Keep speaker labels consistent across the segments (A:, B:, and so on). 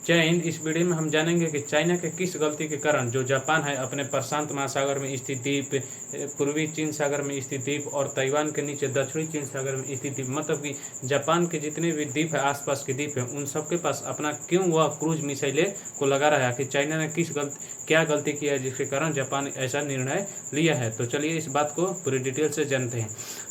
A: चीन। इस वीडियो में हम जानेंगे कि चाइना के किस गलती के कारण जो जापान है अपने प्रशांत महासागर में स्थित द्वीप, पूर्वी चीन सागर में स्थित द्वीप और ताइवान के नीचे दक्षिणी चीन सागर में स्थित द्वीप, मतलब कि जापान के जितने भी द्वीप है, आसपास के द्वीप है, उन सबके पास अपना क्यों वह क्रूज मिसाइलें को लगा रहा है कि चाइना ने क्या गलती किया है जिसके कारण जापान ऐसा निर्णय लिया है। तो चलिए इस बात को पूरी डिटेल से जानते हैं।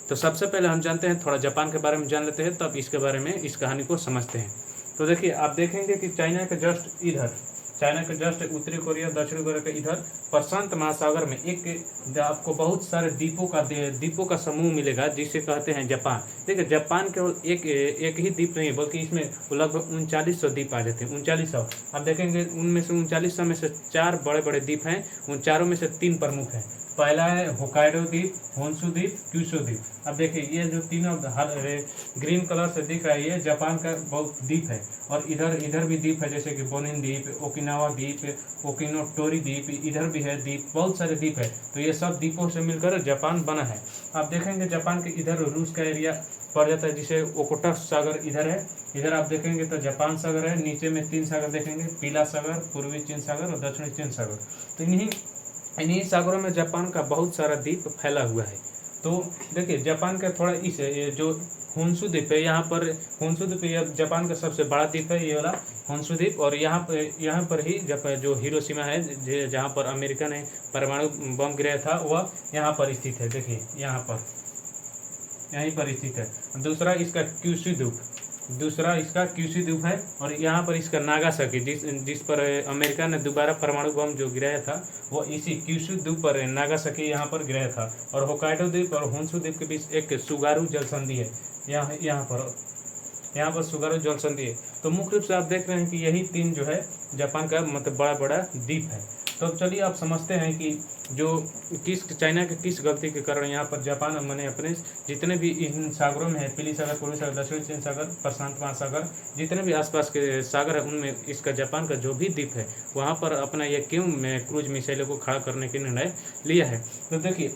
A: तो सबसे पहले हम जानते हैं, थोड़ा जापान के बारे में जान लेते हैं, तब इसके बारे में इस कहानी को समझते हैं। तो देखिए, आप देखेंगे कि चाइना के जस्ट इधर, चाइना के जस्ट उत्तरी कोरिया, दक्षिणी कोरिया के इधर प्रशांत महासागर में एक आपको बहुत सारे द्वीपों का समूह मिलेगा जिसे कहते हैं जापान। देखिए, जापान केवल एक ही द्वीप नहीं है, बल्कि इसमें लगभग 3900 द्वीप आ जाते हैं। 3900 आप देखेंगे, उनमें से 3900 में से 4 बड़े बड़े द्वीप हैं, उन चारों में से 3 प्रमुख हैं। पहला है होकाइडो द्वीप, होन्शु द्वीप, क्यूशु द्वीप। अब देखिए, ये जो तीनों ग्रीन कलर से दिख रहा है, ये जापान का बहुत द्वीप है। और इधर भी द्वीप है, जैसे कि बोनिन द्वीप, ओकिनावा द्वीप, ओकिनोटोरी द्वीप, इधर भी है द्वीप, बहुत सारे द्वीप है। तो ये सब द्वीपों से मिलकर जापान बना है। आप देखेंगे जापान के इधर रूस का एरिया पड़ जाता है, जिसे ओकोटक सागर इधर है। इधर आप देखेंगे तो जापान सागर है, नीचे में 3 सागर देखेंगे, पीला सागर, पूर्वी चीन सागर और दक्षिणी चीन सागर। तो इन्हीं सागरों में जापान का बहुत सारा द्वीप फैला हुआ है। तो देखिए, जापान का थोड़ा इस जो होन्शु द्वीप है, यहाँ पर होन्शु द्वीप यह जापान का सबसे बड़ा द्वीप है, ये वाला होन्शु द्वीप। और यहाँ पर ही जो हिरोशिमा है, जहाँ पर अमेरिका ने परमाणु बम गिराया था, वह यहाँ पर स्थित है। देखिए, यहाँ पर यहीं पर स्थित है। दूसरा इसका क्यूशु द्वीप है। और यहाँ पर इसका नागासाकी, जिस पर अमेरिका ने दोबारा परमाणु बम जो गिराया था, वो इसी क्यूशु द्वीप पर है। नागासाकी यहाँ पर गिराया था। और होकाइडो द्वीप और होन्शु द्वीप के बीच एक सुगारू जल संधि है, यहाँ पर सुगारू जल संधि है। तो मुख्य रूप से आप देख रहे हैं कि यही 3 जो है जापान का मतलब बड़ा बड़ा द्वीप है। तो चलिए आप समझते हैं कि जो चाइना के किस गलती के कारण यहाँ पर जापान मैंने अपने जितने भी इन सागरों में है, पीली सागर, पूर्वी सागर, दक्षिणी चीन सागर, प्रशांत महासागर, जितने भी आसपास के सागर है, उनमें इसका जापान का जो भी द्वीप है, वहाँ पर अपना ये क्यों क्रूज मिसाइलों को खड़ा करने के निर्णय लिया है। तो देखिए,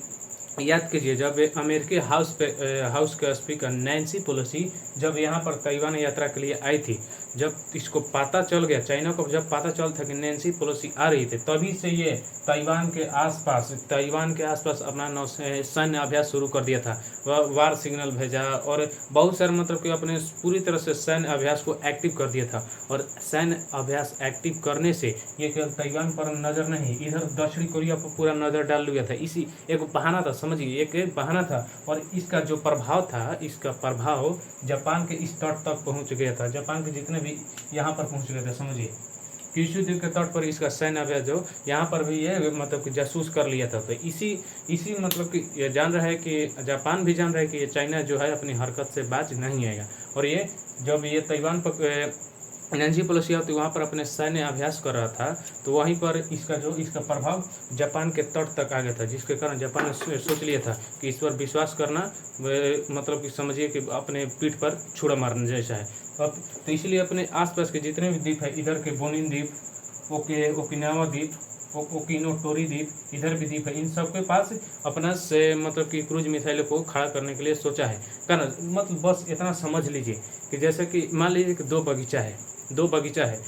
A: याद कीजिए, जब अमेरिकी हाउस के स्पीकर नैन्सी पेलोसी जब यहाँ पर ताइवान यात्रा के लिए आई थी, जब इसको पता चल गया, चाइना को जब पता चल था कि नैन्सी पेलोसी आ रही थी, तभी से ये ताइवान के आसपास अपना सैन्य अभ्यास शुरू कर दिया था। वह वार सिग्नल भेजा और बहुत सारे मतलब कि अपने पूरी तरह से सैन्य अभ्यास को एक्टिव कर दिया था। और सैन्य अभ्यास एक्टिव करने से ये केवल ताइवान पर नज़र नहीं, इधर दक्षिणी कोरिया पर पूरा नज़र डाल लिया था। इसी एक बहाना था, समझिए, एक बहाना था। और इसका जो प्रभाव था, इसका प्रभाव जापान के इस तट तक पहुंच गया था। जापान के जितने भी यहाँ पर पहुंच गए थे, समझिए, क्यूशु द्वीप के तट पर इसका सैन्य अभ्यास जो यहाँ पर भी ये मतलब कि जासूस कर लिया था। तो इसी मतलब कि ये जान रहा है कि जापान भी जान रहा है कि ये चाइना जो है अपनी हरकत से बाज नहीं आएगा। और ये जब ये ताइवान पर नैन्सी पेलोसी होती वहाँ पर अपने सैन्य अभ्यास कर रहा था, तो वहीं पर इसका प्रभाव जापान के तट तक आ गया था, जिसके कारण जापान ने सोच लिया था कि इस पर विश्वास करना मतलब कि समझिए कि अपने पीठ पर छुरा मारने जैसा है। तो इसलिए अपने आसपास के जितने भी द्वीप है, इधर के बोनिन द्वीप, ओकिनावा द्वीप, ओकिनोटोरी द्वीप, इधर भी द्वीप है, इन सब के पास अपना से मतलब कि क्रूज मिसाइल को खड़ा करने के लिए सोचा है। कारण मतलब बस इतना समझ लीजिए कि जैसे कि मान लीजिए कि दो बगीचा है,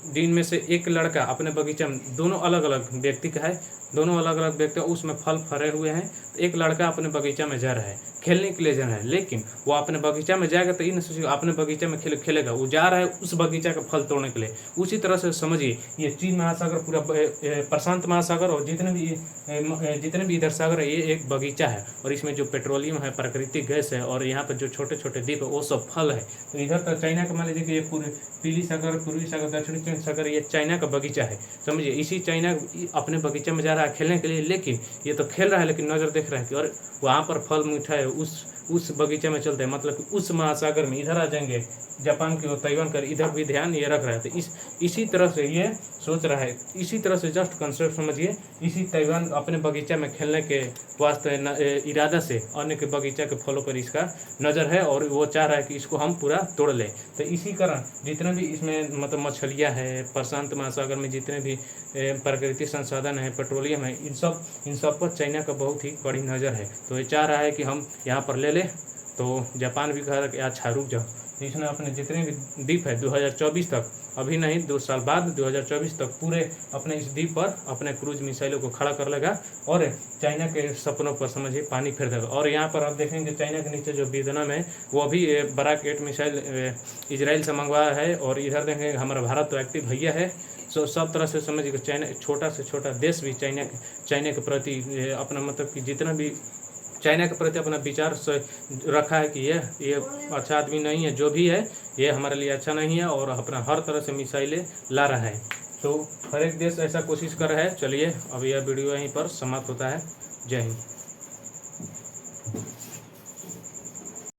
A: जिनमें से एक लड़का अपने बगीचा में, दोनों अलग अलग व्यक्ति का है, दोनों अलग अलग व्यक्ति, उसमें फल फरे हुए हैं। तो एक लड़का अपने बगीचा में जा रहा है, खेलने के लिए जा रहा है, लेकिन वो अपने बगीचा में जाएगा तो इन सोचिए अपने बगीचा में खेलेगा, वो जा रहा है उस बगीचा का फल तोड़ने के लिए। उसी तरह से समझिए, ये चीन महासागर, पूरा प्रशांत महासागर और जितने भी इधर सागर है, ये एक बगीचा है। और इसमें जो पेट्रोलियम है, प्राकृतिक गैस है, और यहाँ पर जो छोटे छोटे द्वीप है, वो सब फल है। तो इधर तो चाइना का मान लीजिए कि ये पूरे पीली सागर, पूर्वी सागर, दक्षिणी चीन सागर, ये चाइना का बगीचा है, समझिए। इसी चाइना अपने बगीचे में जा रहा है खेलने के लिए, लेकिन ये तो खेल रहा है, लेकिन नज़र देख रहा है कि और वहाँ पर फल मीठा है, उस बगीचे में चलते हैं, मतलब कि उस महासागर में इधर आ जाएंगे जापान की और ताइवान का, इधर भी ध्यान ये रख रहा है। तो इसी तरह से ये सोच रहा है, इसी तरह से जस्ट कंसेप्ट समझिए, इसी ताइवान अपने बगीचा में खेलने के वास्ते इरादा से अन्य के बगीचा के फलों पर इसका नज़र है, और वो चाह रहा है कि इसको हम पूरा तोड़ लें। तो इसी कारण जितने भी इसमें मतलब मछलियाँ है, प्रशांत महासागर में जितने भी प्राकृतिक संसाधन है, पेट्रोलियम है, इन सब पर चाइना का बहुत ही बड़ी नज़र है। तो ये चाह रहा है कि हम यहाँ पर ले लें। तो जापान भी कहा कि अच्छा रुक जाओ, तो इसने अपने जितने भी द्वीप है 2024 तक, अभी नहीं 2 साल बाद 2024 तक पूरे अपने इस द्वीप पर अपने क्रूज मिसाइलों को खड़ा कर लेगा और चाइना के सपनों पर समझिए पानी फेर देगा। और यहाँ पर आप देखेंगे चाइना के नीचे जो वियतनाम है वो भी बराक 8 मिसाइल इजराइल से मंगवाया है, और इधर देखेंगे हमारा भारत तो एक्टिव भैया है। सो सब तरह से समझिए चाइना छोटा से छोटा देश भी चाइना के प्रति अपना मतलब कि जितना भी चाइना के प्रति अपना विचार से रखा है कि ये अच्छा आदमी नहीं है, जो भी है ये हमारे लिए अच्छा नहीं है, और अपना हर तरह से मिसाइलें ला रहा है। तो हर एक देश ऐसा कोशिश कर रहा है। चलिए अब यह वीडियो यहीं पर समाप्त होता है। जय हिंद।